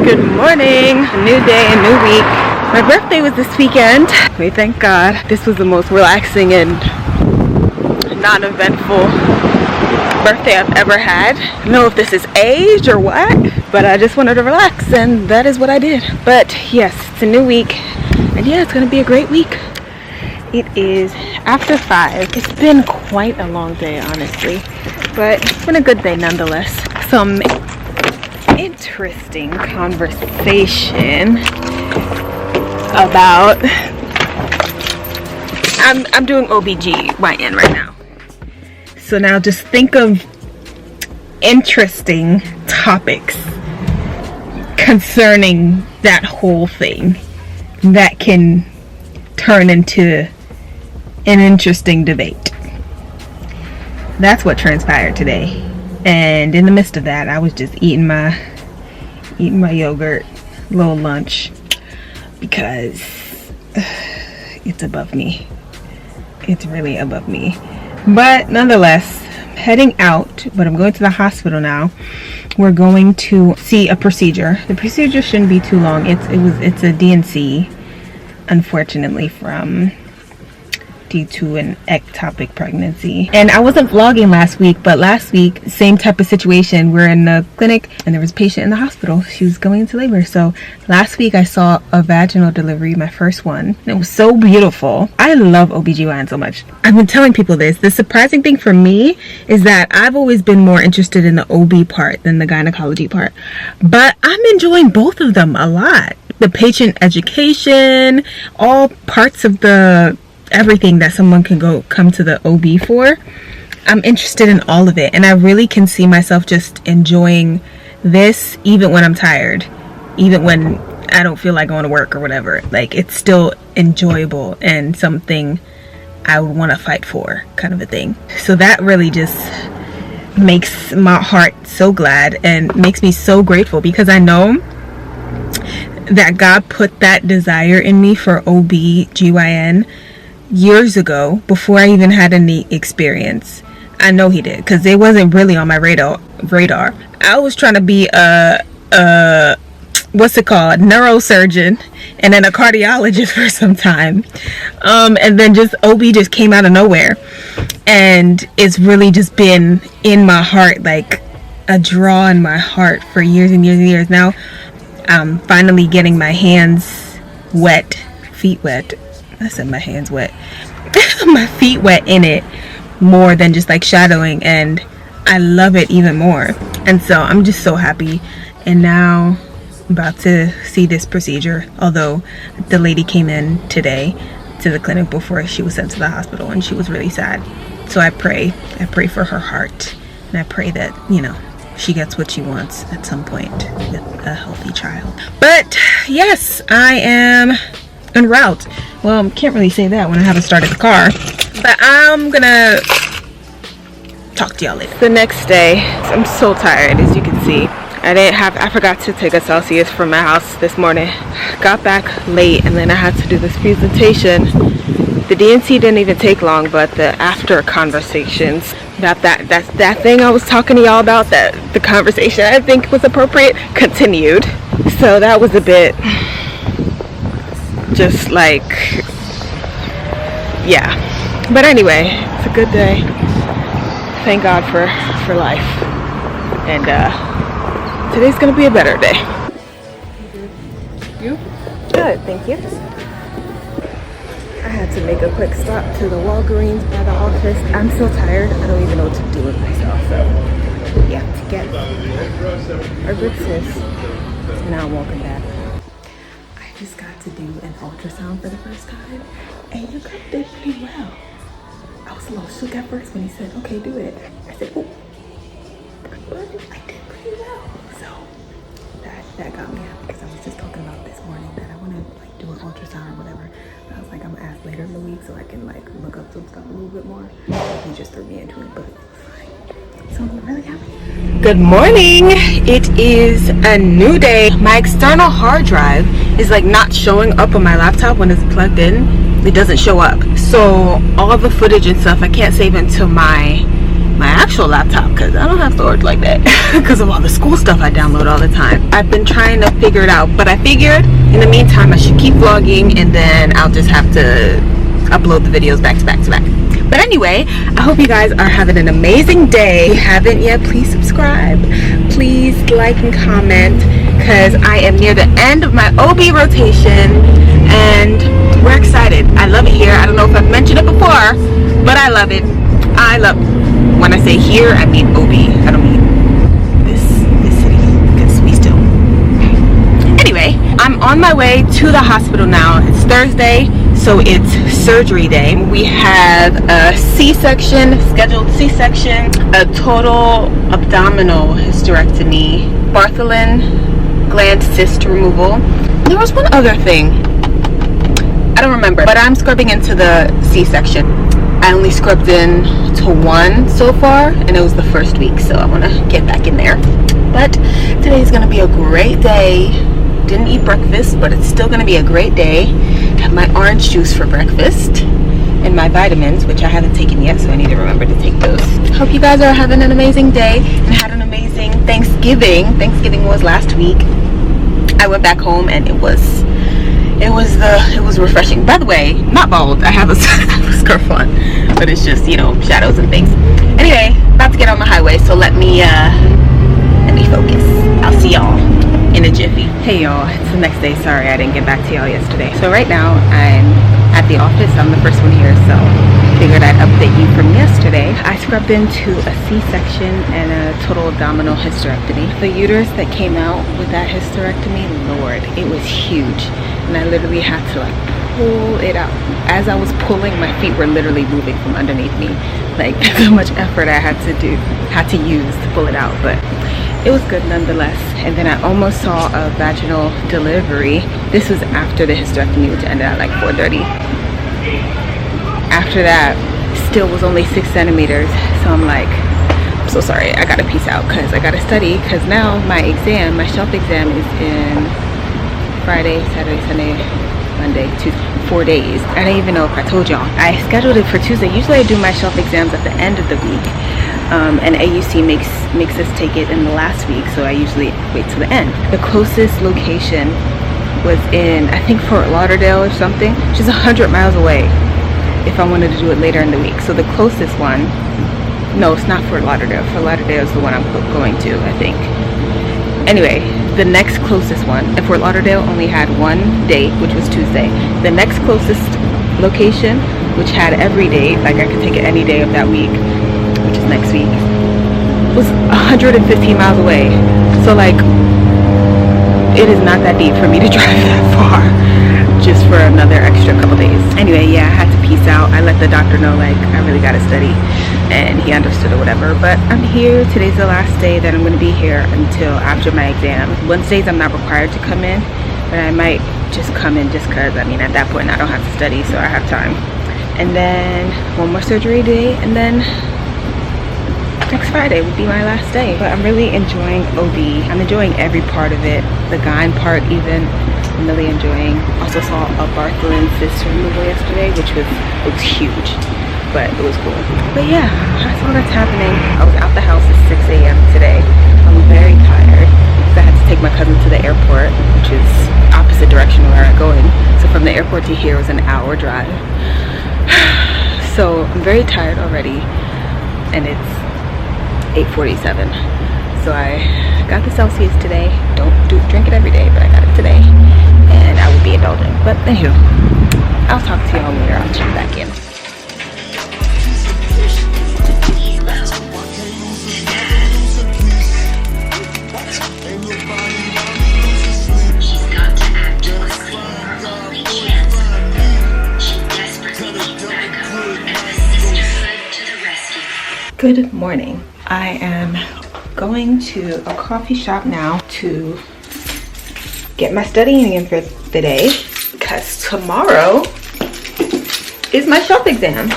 Good morning, a new day, a new week. My birthday was this weekend. We thank God. This was the most relaxing and non-eventful birthday I've ever had. I don't know if this is age or what, but I just wanted to relax and that is what I did. But yes, it's a new week and yeah, it's gonna be a great week. It is after 5. It's been quite a long day, honestly, but it's been a good day nonetheless. Some interesting conversation about I'm doing OBGYN right now. So now just think of interesting topics concerning that whole thing that can turn into an interesting debate. That's what transpired today. And in the midst of that, I was just eating my yogurt, little lunch, because it's above me. It's really above me. But nonetheless, heading out, but I'm going to the hospital now. We're going to see a procedure. The procedure shouldn't be too long. It's a DNC, unfortunately, due to an ectopic pregnancy. And I wasn't vlogging last week, but last week, same type of situation. We're in the clinic and there was a patient in the hospital. She was going into labor. So last week I saw a vaginal delivery, my first one. It was so beautiful. I love OBGYN so much. I've been telling people this. The surprising thing for me is that I've always been more interested in the OB part than the gynecology part. But I'm enjoying both of them a lot. The patient education, all parts of the everything that someone can come to the OB for. I'm interested in all of it, and I really can see myself just enjoying this even when I'm tired, even when I don't feel like going to work or whatever. Like, it's still enjoyable and something I would want to fight for, kind of a thing. So that really just makes my heart so glad and makes me so grateful, because I know that God put that desire in me for OB/GYN years ago, before I even had any experience. I know he did, because it wasn't really on my radar. I was trying to be a what's it called, neurosurgeon, and then a cardiologist for some time, and then just OB just came out of nowhere, and it's really just been in my heart, like a draw in my heart for years and years and years. Now I'm finally getting my hands wet, feet wet. I said my hands wet. My feet wet in it more than just like shadowing, and I love it even more. And so I'm just so happy. And now I'm about to see this procedure, although the lady came in today to the clinic before she was sent to the hospital, and she was really sad. So I pray for her heart, and I pray that, you know, she gets what she wants at some point with a healthy child. But yes, I am en route. Well, can't really say that when I haven't started the car, but I'm gonna talk to y'all later. The next day, I'm so tired, as you can see. I forgot to take a Celsius from my house this morning. Got back late, and then I had to do this presentation. The DNC didn't even take long, but the after conversations about that thing I was talking to y'all about, that the conversation I think was appropriate, continued. So that was a bit just like, yeah. But anyway, it's a good day. Thank God for life. And today's gonna be a better day. You? Good, thank you. I had to make a quick stop to the Walgreens by the office. I'm so tired, I don't even know what to do with myself. So yeah, get our breakfast. Now I'm walking back. I just got to do an ultrasound for the first time, and you guys did pretty well. I was a little shook at first when he said, okay, do it. I said, oh, but I did pretty well. So that got me happy because I was just talking about this morning that I want to like do an ultrasound or whatever. But I was like, I'm gonna ask later in the week so I can like look up some stuff a little bit more. He just threw me into it, but so I'm really happy. Good morning. It is a new day. My external hard drive is like not showing up on my laptop when it's plugged in. It doesn't show up. So all the footage and stuff I can't save into my actual laptop because I don't have storage like that because of all the school stuff I download all the time. I've been trying to figure it out, but I figured in the meantime I should keep vlogging and then I'll just have to upload the videos back to back to back. But anyway, I hope you guys are having an amazing day. If you haven't yet, please subscribe. Please like and comment because I am near the end of my OB rotation and we're excited. I love it here. I don't know if I've mentioned it before, but I love it. When I say here, I mean OB. I don't mean this city because we still. Anyway, I'm on my way to the hospital now. It's Thursday, so it's surgery day. We have a C-section, scheduled C-section, a total abdominal hysterectomy, Bartholin gland cyst removal. There was one other thing. I don't remember, but I'm scrubbing into the C-section. I only scrubbed in to one so far, and it was the first week, so I want to get back in there. But today is going to be a great day. Didn't eat breakfast, but it's still going to be a great day. Have my orange juice for breakfast and my vitamins, which I haven't taken yet, so I need to remember to take those. Hope you guys are having an amazing day and had an amazing Thanksgiving. Thanksgiving was last week. I went back home and it was refreshing. By the way, not bald. I have a scarf on, but it's just, you know, shadows and things. Anyway, about to get on the highway, so let me focus. I'll see y'all in a jiffy. Hey y'all, it's the next day. Sorry I didn't get back to y'all yesterday. So right now I'm at the office. I'm the first one here, so figured I'd update you from yesterday. I scrubbed into a C-section and a total abdominal hysterectomy. The uterus that came out with that hysterectomy, Lord, it was huge. And I literally had to like pull it out. As I was pulling, my feet were literally moving from underneath me. Like so much effort I had to use to pull it out, but it was good nonetheless. And then I almost saw a vaginal delivery. This was after the hysterectomy, which ended at like 4:30. After that, still was only 6 centimeters. So I'm like, I'm so sorry, I gotta peace out because I gotta study, because now my exam, my shelf exam is in Friday, Saturday, Sunday, Monday, Tuesday, 4 days. I don't even know if I told y'all. I scheduled it for Tuesday. Usually I do my shelf exams at the end of the week. And AUC makes us take it in the last week, so I usually wait till the end. The closest location was in, I think, Fort Lauderdale or something, which is 100 miles away if I wanted to do it later in the week. So the closest one, no, it's not Fort Lauderdale. Fort Lauderdale is the one I'm going to, I think. Anyway, the next closest one, and Fort Lauderdale only had one date, which was Tuesday. The next closest location, which had every day, like I could take it any day of that week, which is next week, was 115 miles away. So like, it is not that deep for me to drive that far just for another extra couple days. Anyway, yeah, I had to peace out. I let the doctor know like I really gotta study, and he understood or whatever. But I'm here. Today's the last day that I'm gonna be here until after my exam. Wednesdays I'm not required to come in, but I might just come in just because, I mean, at that point I don't have to study, so I have time. And then one more surgery day, and then next Friday would be my last day. But I'm really enjoying OB. I'm enjoying every part of it. The gyne part even, I'm really enjoying. Also saw a Bartholin cyst removal yesterday, which was huge, but it was cool. But yeah, that's all that's happening. I was out the house at 6 a.m. today. I'm very tired because I had to take my cousin to the airport, which is opposite direction where I'm going. So from the airport to here was an hour drive. So I'm very tired already, and it's 8:47. So I got the Celsius today. Don't drink it every day, but I got it today, and I will be indulgent. But anywho, I'll talk to y'all later. I'll check back in. Good morning. I am going to a coffee shop now to get my studying in for the day because tomorrow is my shelf exam.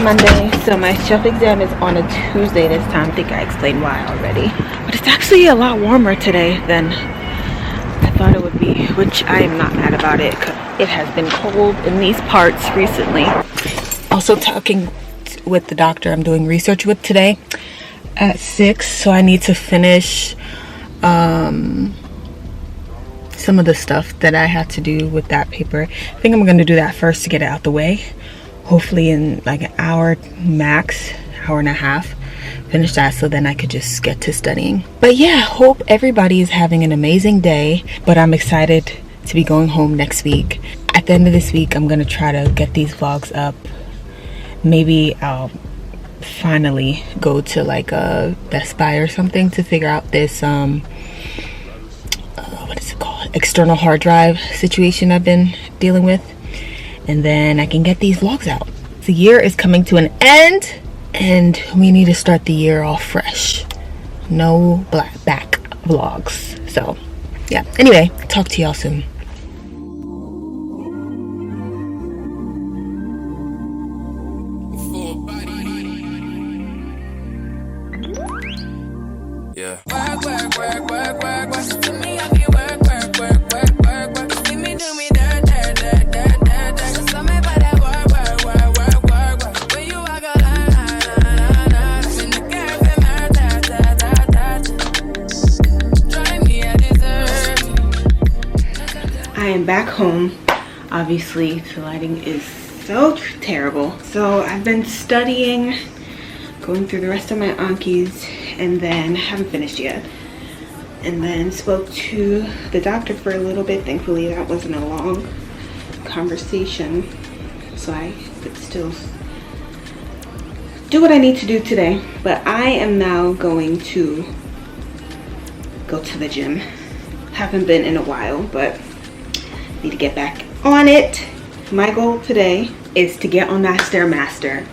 Monday, so my shelf exam is on a Tuesday this time. I think I explained why already. But it's actually a lot warmer today than I thought it would be, which I am not mad about it because it has been cold in these parts recently. Also talking with the doctor I'm doing research with today at 6, so I need to finish some of the stuff that I had to do with that paper. I think I'm going to do that first to get it out the way. Hopefully in like an hour max, hour and a half, finish that so then I could just get to studying. But yeah, hope everybody is having an amazing day, but I'm excited to be going home next week. At the end of this week, I'm going to try to get these vlogs up. Maybe I'll finally go to like a Best Buy or something to figure out this what is it called, external hard drive situation I've been dealing with, and then I can get these vlogs out. The year is coming to an end and we need to start the year off fresh. No back vlogs. So yeah, anyway, talk to y'all soon. Yeah. I am back home. Obviously, the lighting is so terrible. So I've been studying, going through the rest of my Ankis, and then haven't finished yet. And then spoke to the doctor for a little bit. Thankfully, that wasn't a long conversation, so I could still do what I need to do today. But I am now going to go to the gym. Haven't been in a while, but need to get back on it. My goal today is to get on that Stairmaster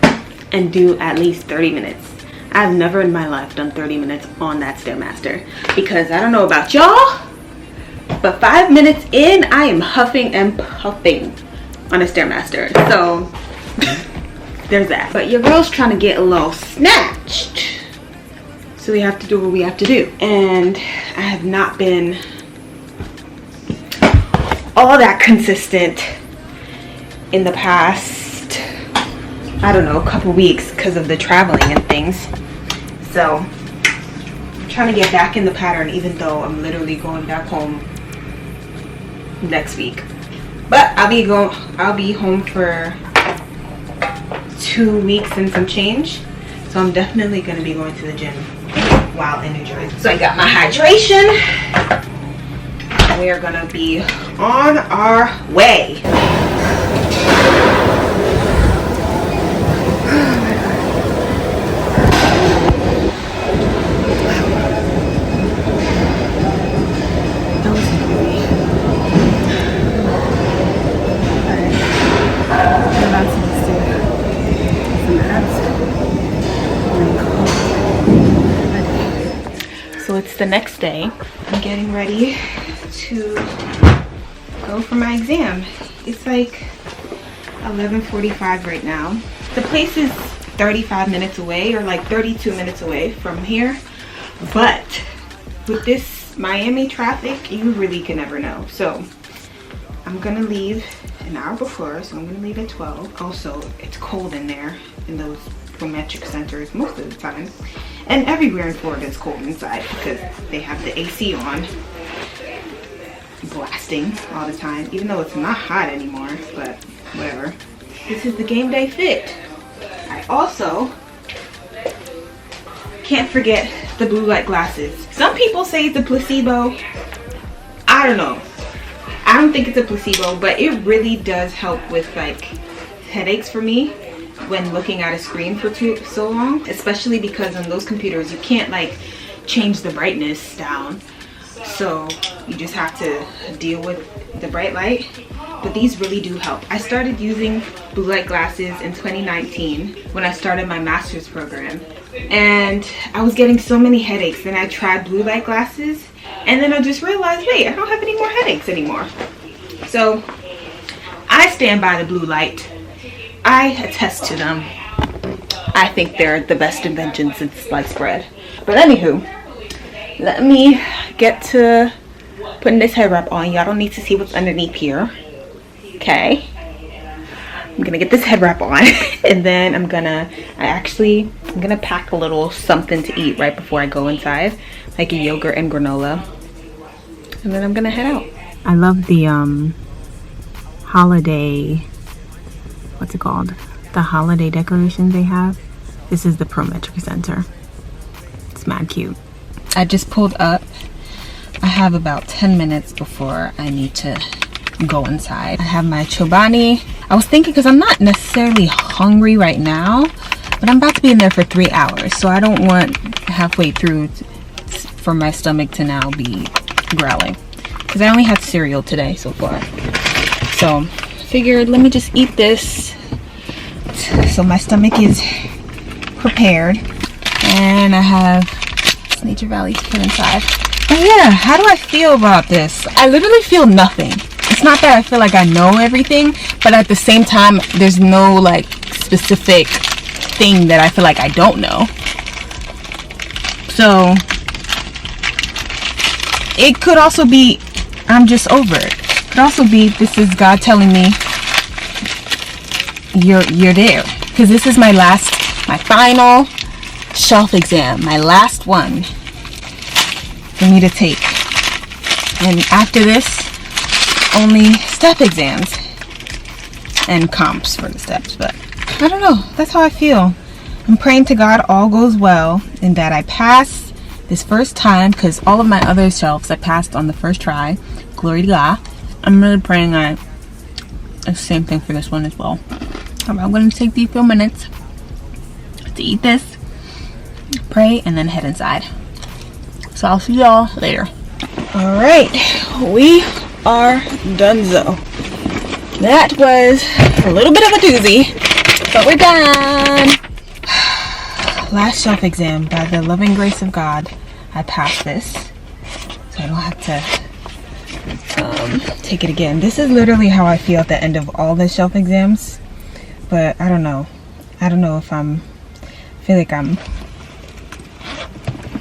and do at least 30 minutes. I've never in my life done 30 minutes on that Stairmaster because I don't know about y'all, but 5 minutes in, I am huffing and puffing on a Stairmaster. So there's that. But your girl's trying to get a little snatched, so we have to do what we have to do. And I have not been all that consistent in the past, I don't know, a couple weeks because of the traveling and things. So I'm trying to get back in the pattern, even though I'm literally going back home next week. But I'll be home for 2 weeks and some change. So I'm definitely going to be going to the gym while in New Jersey. So I got my hydration. We are going to be on our way. So it's the next day. I'm getting ready to go for my exam. It's like 11:45 right now. The place is 35 minutes away, or like 32 minutes away from here, but with this Miami traffic, you really can never know. So I'm gonna leave an hour before, so I'm gonna leave at 12. Also, it's cold in there in those prometric centers most of the time, and everywhere in Florida is cold inside because they have the AC on blasting all the time, even though it's not hot anymore, but whatever. This is the game day fit. I also can't forget the blue light glasses. Some people say it's a placebo. I don't know. I don't think it's a placebo, but it really does help with like headaches for me when looking at a screen for so long, especially because on those computers you can't like change the brightness down, so you just have to deal with the bright light. But these really do help. I started using blue light glasses in 2019 when I started my master's program, and I was getting so many headaches. Then I tried blue light glasses, and then I just realized, wait, I don't have any more headaches anymore. So I stand by the blue light. I attest to them. I think they're the best invention since sliced bread. But anywho, let me get to putting this head wrap on. Y'all don't need to see what's underneath here. Okay. I'm gonna get this head wrap on and then I'm gonna pack a little something to eat right before I go inside, like a yogurt and granola, and then I'm gonna head out. I love the holiday, what's it called, the holiday decorations they have. This is the Prometric Center. It's mad cute. I just pulled up. I have about 10 minutes before I need to go inside. I have my chobani. I was thinking, because I'm not necessarily hungry right now, but I'm about to be in there for 3 hours, so I don't want halfway through for my stomach to now be growling, because I only had cereal today so far. So figured, let me just eat this so my stomach is prepared. And I have Nature Valley to put inside. But yeah, how do I feel about this? I literally feel nothing. It's not that I feel like I know everything, but at the same time, there's no like specific thing that I feel like I don't know. So it could also be I'm just over it. It could also be this is God telling me you're there, because this is my final shelf exam, my last one for me to take, and after this only step exams and comps for the steps. But I don't know, that's how I feel. I'm praying to God all goes well and that I pass this first time, because all of my other shelves I passed on the first try. Glory to God. I'm really praying I the same thing for this one as well. I'm going to take these few minutes to eat this, pray, and then head inside. So I'll see y'all later. Alright, we are donezo. That was a little bit of a doozy, but we're done. Last shelf exam. By the loving grace of God, I passed this, so I don't have to take it again. This is literally how I feel at the end of all the shelf exams, but I don't know if I feel like I'm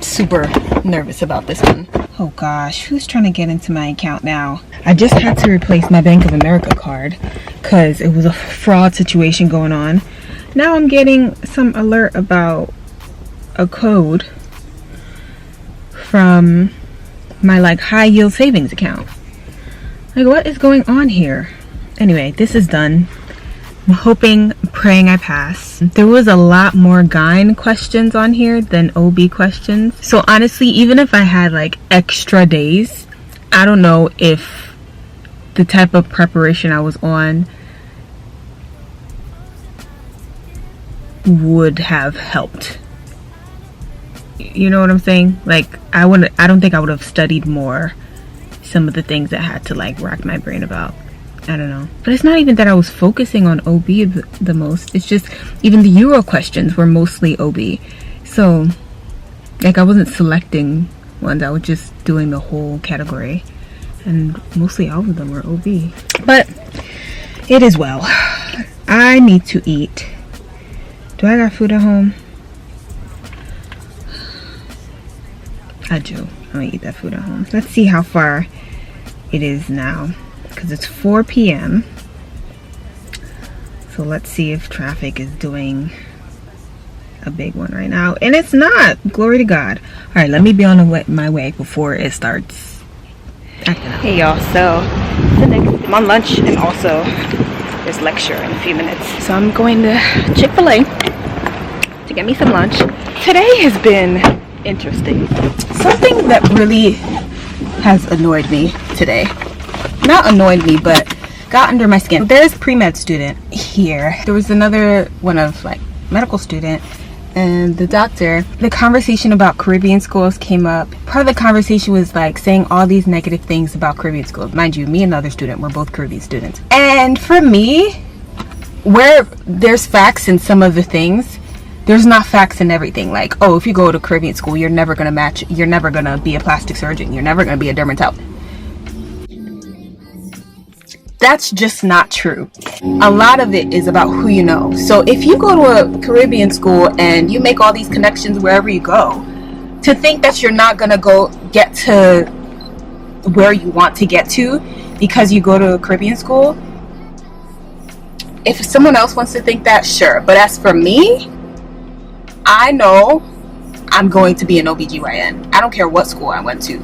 super nervous about this one. Oh gosh, who's trying to get into my account now? I just had to replace my Bank of America card because it was a fraud situation going on. Now I'm getting some alert about a code from my like high yield savings account. Like, what is going on here? Anyway, this is done. I'm hoping, praying I pass. There was a lot more gyne questions on here than OB questions. So honestly, even if I had like extra days, I don't know if the type of preparation I was on would have helped. You know what I'm saying? Like, I don't think I would have studied more some of the things that I had to like rack my brain about. I don't know. But it's not even that I was focusing on OB the most. It's just even the Euro questions were mostly OB. So like I wasn't selecting ones. I was just doing the whole category. And mostly all of them were OB. But it is well. I need to eat. Do I got food at home? I do. I'm gonna eat that food at home. Let's see how far it is now, because it's 4 p.m. So let's see if traffic is doing a big one right now, and it's not. Glory to God. All right, let me be on my way before it starts acting up. Hey y'all, so I'm on lunch, and also there's lecture in a few minutes, so I'm going to Chick-fil-A to get me some lunch. Today has been interesting. Something that really has annoyed me today, not annoyed me, but got under my skin. There's pre-med student here. There was another one of like medical student and the doctor. The conversation about Caribbean schools came up. Part of the conversation was like saying all these negative things about Caribbean schools. Mind you, me and the other student were both Caribbean students. And for me, where there's facts in some of the things, there's not facts in everything. Like, oh, if you go to Caribbean school, you're never gonna match, you're never gonna be a plastic surgeon, you're never gonna be a dermatologist. That's just not true. A lot of it is about who you know. So if you go to a Caribbean school and you make all these connections wherever you go, to think that you're not gonna go get to where you want to get to because you go to a Caribbean school, if someone else wants to think that, sure. But as for me, I know I'm going to be an OBGYN. I don't care what school I went to.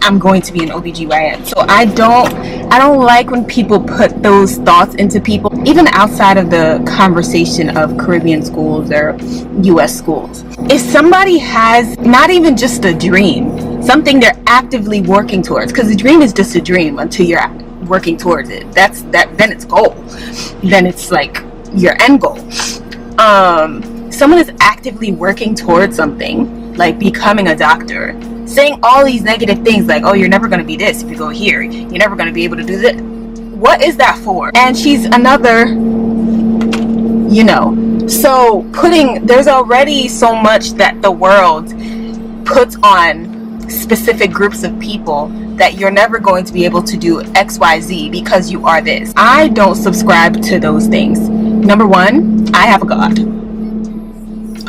I'm going to be an OBGYN. So I don't like when people put those thoughts into people, even outside of the conversation of Caribbean schools or US schools. If somebody has not even just a dream, something they're actively working towards, because the dream is just a dream until you're working towards it. Then it's goal. Then it's like your end goal. Someone is actively working towards something, like becoming a doctor, saying all these negative things like, oh, you're never going to be this if you go here, you're never going to be able to do this. What is that for? And she's another, you know, so there's already so much that the world puts on specific groups of people that you're never going to be able to do XYZ because you are this. I don't subscribe to those things. Number one, I have a God.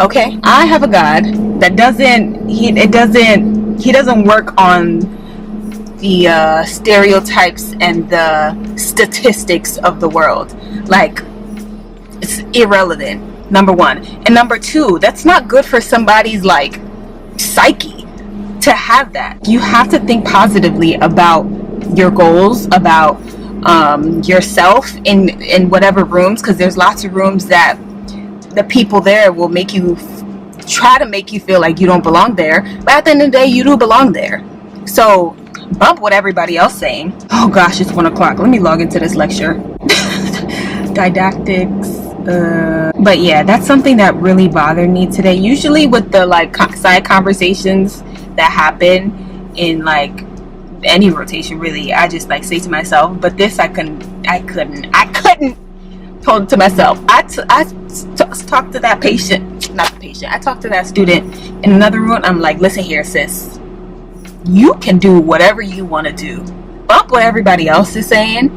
Okay, I have a God that he doesn't work on the stereotypes and the statistics of the world. Like, it's irrelevant, number one. And number two, that's not good for somebody's like psyche to have that. You have to think positively about your goals, about yourself in whatever rooms, because there's lots of rooms that the people there will try to make you feel like you don't belong there, but at the end of the day, you do belong there. So bump what everybody else saying. Oh gosh, it's 1 o'clock. Let me log into this lecture. Didactics. But yeah, that's something that really bothered me today. Usually with the like side conversations that happen in like any rotation, really, I just like say to myself, but this I couldn't hold it to myself. I talked to that patient, not the patient, I talked to that student in another room. I'm like, listen here, sis, you can do whatever you want to do. Bump what everybody else is saying.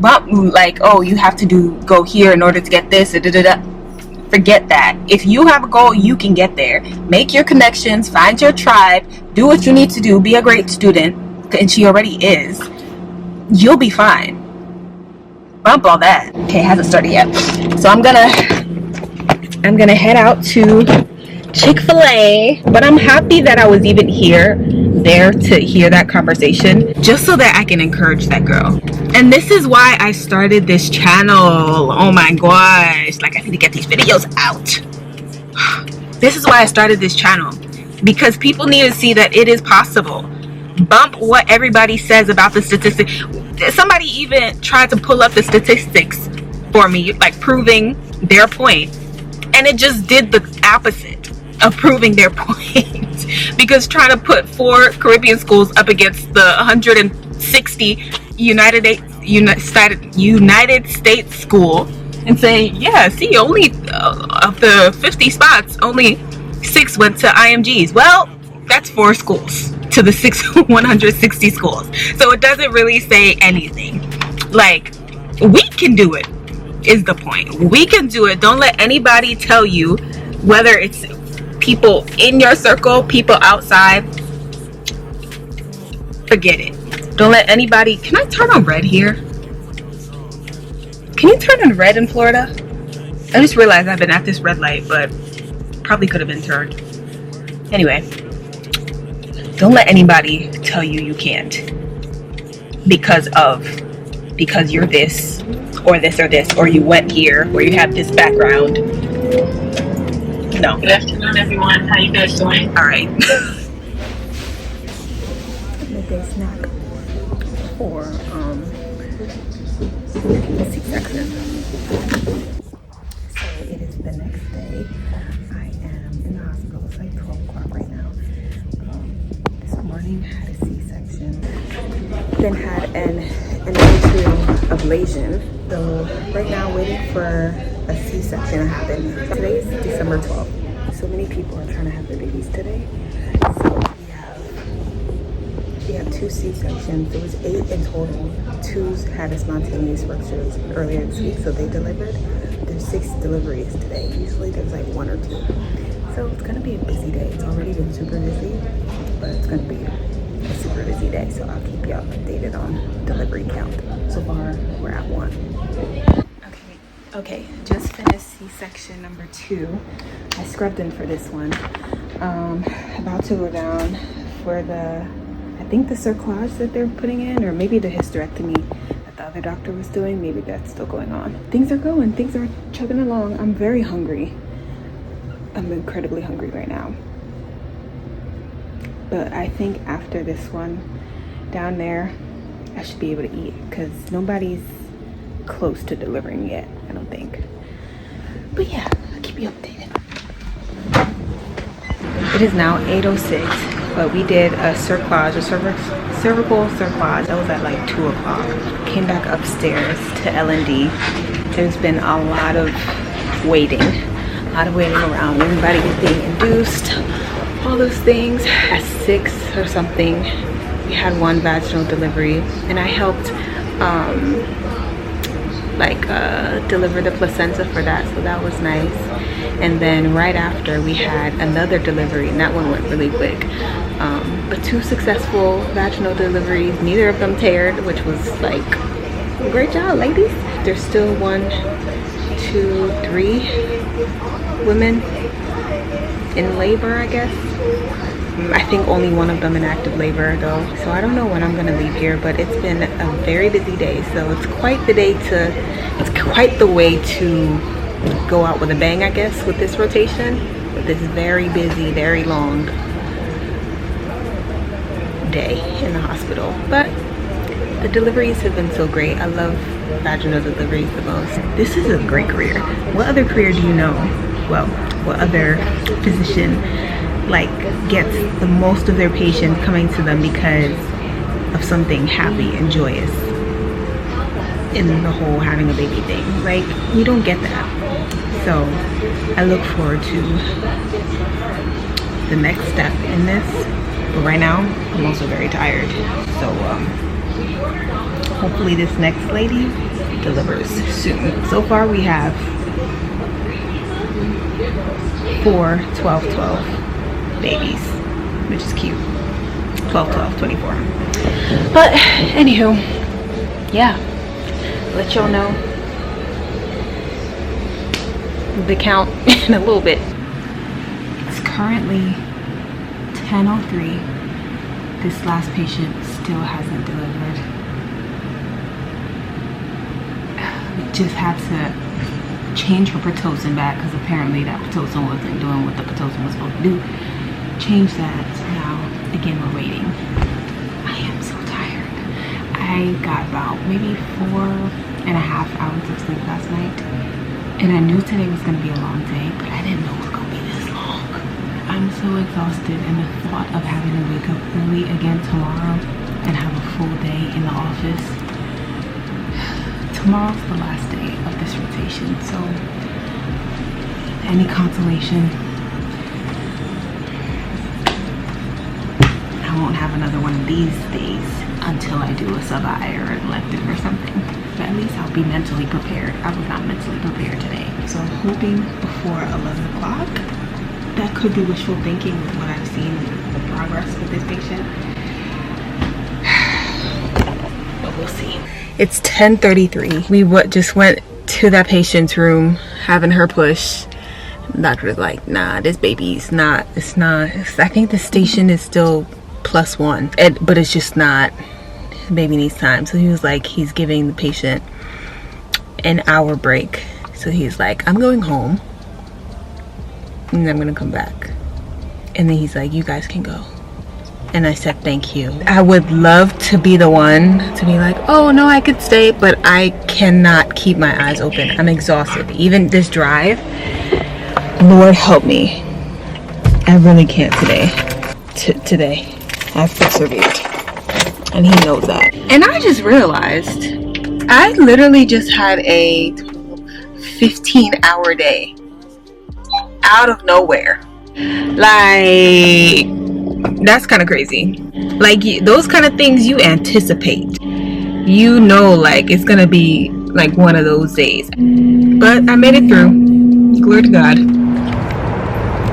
Bump like, oh, you have to go here in order to get this, forget that. If you have a goal, you can get there. Make your connections, find your tribe, do what you need to do, be a great student, and she already is. You'll be fine. Bump all that. Okay, it hasn't started yet. So I'm gonna head out to Chick-fil-A, but I'm happy that I was even there to hear that conversation, just so that I can encourage that girl. And this is why I started this channel. Oh my gosh, like I need to get these videos out. This is why I started this channel, because people need to see that it is possible. Bump what everybody says about the statistics. Somebody even tried to pull up the statistics for me, like proving their point, and it just did the opposite of proving their point. Because trying to put 4 Caribbean schools up against the 160 United States school and say, yeah, see, only of the 50 spots, only 6 went to IMGs. Well, that's 4 schools to the 160 schools. So it doesn't really say anything. Like, we can do it is the point. We can do it. Don't let anybody tell you, whether it's people in your circle, people outside, forget it. Don't let anybody. Can I turn on red here? Can you turn on red in Florida? I just realized I've been at this red light, but probably could have been turned. Anyway, don't let anybody tell you you can't because you're this or this or this, or you went here, or you have this background. No. Good afternoon, everyone. How you guys doing? All right. Midday snack for C-section. So it is the next day. I am in the hospital. It's like 12 o'clock right now. This morning had a C-section. Then had an endometrial ablation. So right now waiting for a C-section to happen. Today is December 12th. So many people are trying to have their babies today. So we have 2 C-sections. There was 8 in total. 2 had a spontaneous ruptures earlier this week, so they delivered. There's 6 deliveries today. Usually there's like 1 or 2. So it's gonna be a busy day. It's already been super busy, but it's gonna be a super busy day. So I'll keep y'all updated on delivery count. So far, we're at 1. Okay, just finished C-section number 2. I scrubbed in for this one. About to go down for I think the cerclage that they're putting in, or maybe the hysterectomy that the other doctor was doing. Maybe that's still going on. Things are going, things are chugging along. I'm very hungry. I'm incredibly hungry right now. But I think after this one down there, I should be able to eat, because nobody's close to delivering yet, I don't think. But yeah, I'll keep you updated. It is now 8:06, but we did a cerclage, a cervical cerclage. That was at like 2 o'clock. Came back upstairs to L&D. There's been a lot of waiting around. Everybody is being induced, all those things. At 6 or something, we had 1 vaginal delivery, and I helped deliver the placenta for that, so that was nice. And then right after, we had another delivery, and that one went really quick. But 2 successful vaginal deliveries, neither of them teared, which was like, great job, ladies. There's still 1, 2, 3 women in labor, I guess. I think only 1 of them in active labor though. So I don't know when I'm gonna leave here, but it's been a very busy day. So it's quite the way to go out with a bang, I guess, with this rotation. With this very busy, very long day in the hospital. But the deliveries have been so great. I love vaginal deliveries the most. This is a great career. What other career do you know? Well, what other physician gets the most of their patients coming to them because of something happy and joyous in the whole having a baby thing? Like, you don't get that. So I look forward to the next step in this. But right now, I'm also very tired. So hopefully this next lady delivers soon. So far we have 4 12-12 babies, which is cute. 12-12, 24. But anywho, yeah, let y'all know the count in a little bit. It's currently 10:03. This last patient still hasn't delivered. We just had to change her Pitocin back because apparently that Pitocin wasn't doing what the Pitocin was supposed to do. Change that. So now again we're waiting. I am so tired. I got about maybe 4.5 hours of sleep last night, and I knew today was going to be a long day, but I didn't know it was going to be this long. I'm so exhausted, and the thought of having to wake up early again tomorrow and have a full day in the office. Tomorrow's the last day of this rotation, so any consolation, I won't have another one of these days until I do a sub-I or an elective or something. But at least I'll be mentally prepared. I was not mentally prepared today. So I'm hoping before 11 o'clock. That could be wishful thinking with what I've seen the progress with this patient. But we'll see. It's 10:33. We just went to that patient's room, having her push. The doctor was like, nah, this baby's not, I think the station is still +1, but it's just not, the baby needs time. So he was like, he's giving the patient an hour break. So he's like, I'm going home and I'm gonna come back. And then he's like, you guys can go. And I said, thank you. I would love to be the one to be like, oh no, I could stay, but I cannot keep my eyes open. I'm exhausted. Even this drive, Lord help me. I really can't today. Today, I've persevered. And he knows that. And I just realized I literally just had a 15-hour day out of nowhere. Like, that's kind of crazy. Like, those kind of things you anticipate. You know, like, it's gonna be like one of those days. But I made it through. Glory to God.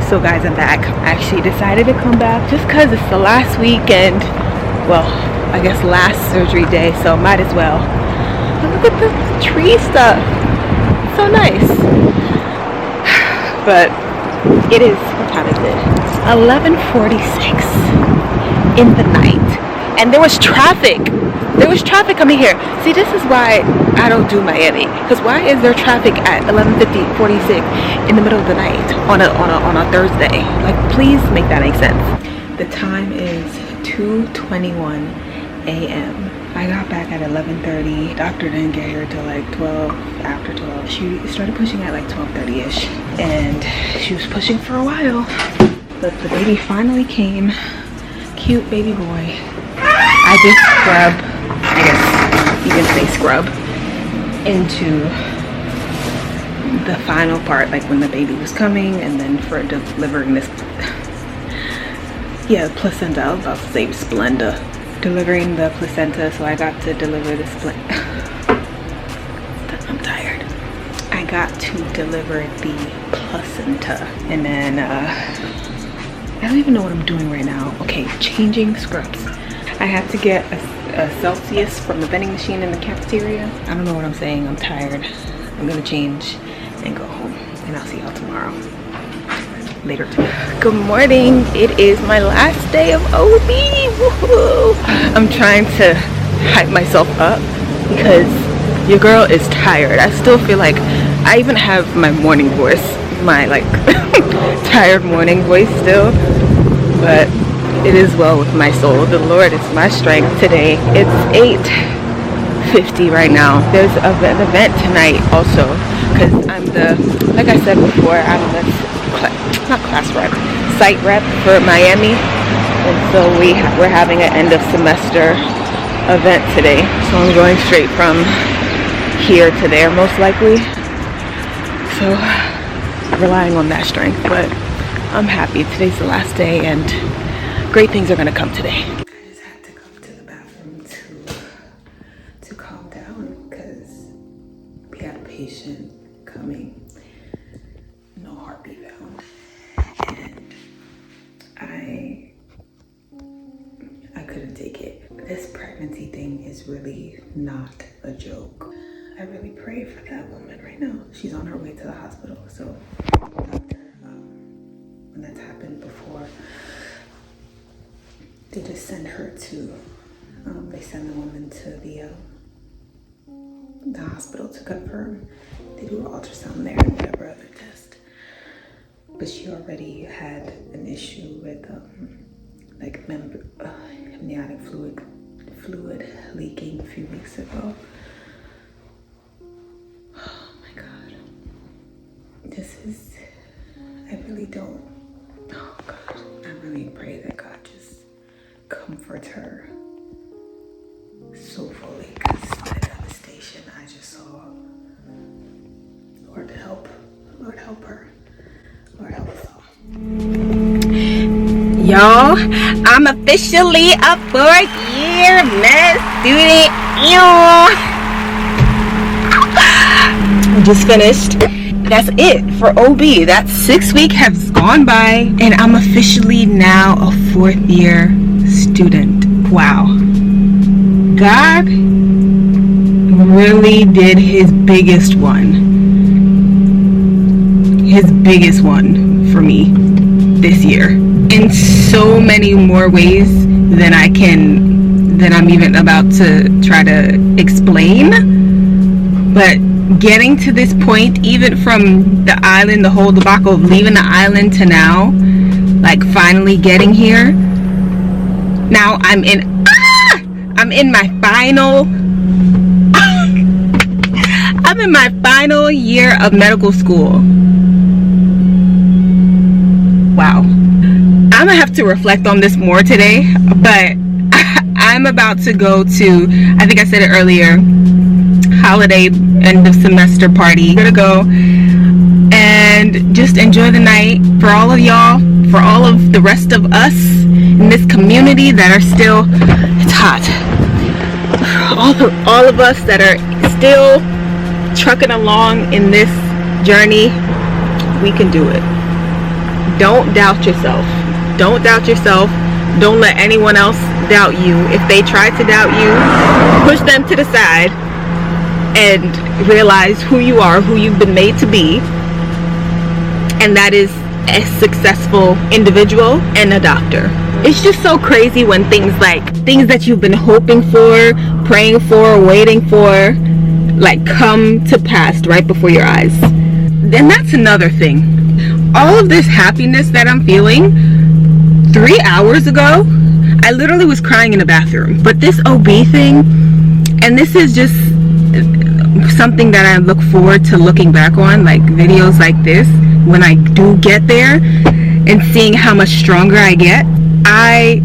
So guys, I'm back. I actually decided to come back just because it's the last weekend. Well, I guess last surgery day, so might as well. But look at the tree stuff. So nice. But it is, what time is it? 11:46 in the night. And there was traffic. There was traffic coming here. See, this is why I don't do Miami. Because why is there traffic at 11:46 in the middle of the night on a Thursday? Like, please make that make sense. The time is 2:21 a.m. I got back at 11:30. Doctor didn't get here till like 12, after 12. She started pushing at like 12:30ish. And she was pushing for a while. But the baby finally came. Cute baby boy. I did scrub, I guess you can say scrub, into the final part, like when the baby was coming, and then for delivering this, yeah, placenta. I was about to say Splenda. Delivering the placenta, so I got to deliver the I'm tired. I got to deliver the placenta, and then I don't even know what I'm doing right now. Okay, changing scrubs. I have to get a Celsius from the vending machine in the cafeteria. I don't know what I'm saying. I'm tired. I'm gonna change and go home, and I'll see y'all tomorrow. Later. Good morning. It is my last day of OB. Woohoo! I'm trying to hype myself up because your girl is tired. I still feel like I even have my morning voice, my like tired morning voice still, but it is well with my soul. The Lord is my strength today. It's 8:50 right now. There's an event tonight also, because I'm the, like I said before, I'm the site rep for Miami, and so we're having an end of semester event today. So I'm going straight from here to there most likely. So relying on that strength, but I'm happy. Today's the last day and great things are gonna come today. I just had to come to the bathroom to calm down because we had a patient coming, no heartbeat found, and I couldn't take it. This pregnancy thing is really not a joke. I really pray for that woman right now. She's on her way to the hospital, so doctor, when that's happened before, they just send her to, they send the woman to the hospital to confirm. They do an ultrasound there and whatever other test. But she already had an issue with like amniotic fluid leaking a few weeks ago. Oh my God. I really don't, oh God. I really pray that God just comfort her so fully, because the devastation I just saw. Lord help her. Lord help us all. Y'all, I'm officially a 4th-year med student. I just finished. That's it for OB. That 6th week has gone by, and I'm officially now a 4th-year student. Wow. God really did his biggest one. His biggest one for me this year. In so many more ways than I'm even about to try to explain. But getting to this point, even from the island, the whole debacle of leaving the island to now, like finally getting here. Now I'm in my final year of medical school. Wow. I'm gonna have to reflect on this more today, but I'm about to go to, I think I said it earlier, holiday end of semester party. I'm gonna go and just enjoy the night. For all of y'all, for all of the rest of us in this community that are still, it's hot. All of us that are still trucking along in this journey, we can do it. Don't doubt yourself. Don't doubt yourself. Don't let anyone else doubt you. If they try to doubt you, push them to the side and realize who you are, who you've been made to be, and that is a successful individual and a doctor. It's just so crazy when things that you've been hoping for, praying for, waiting for, like come to pass right before your eyes. And that's another thing. All of this happiness that I'm feeling, 3 hours ago, I literally was crying in the bathroom. But this OB thing, and this is just something that I look forward to looking back on, like videos like this, when I do get there and seeing how much stronger I get. I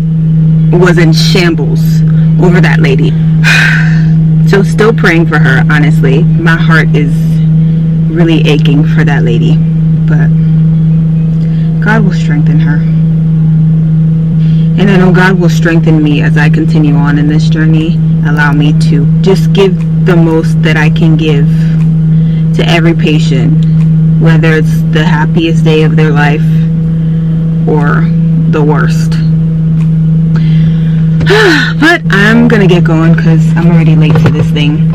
was in shambles over that lady. So still praying for her, honestly. My heart is really aching for that lady. But God will strengthen her. And I know God will strengthen me as I continue on in this journey. Allow me to just give the most that I can give to every patient, whether it's the happiest day of their life or the worst. But I'm gonna get going because I'm already late to this thing.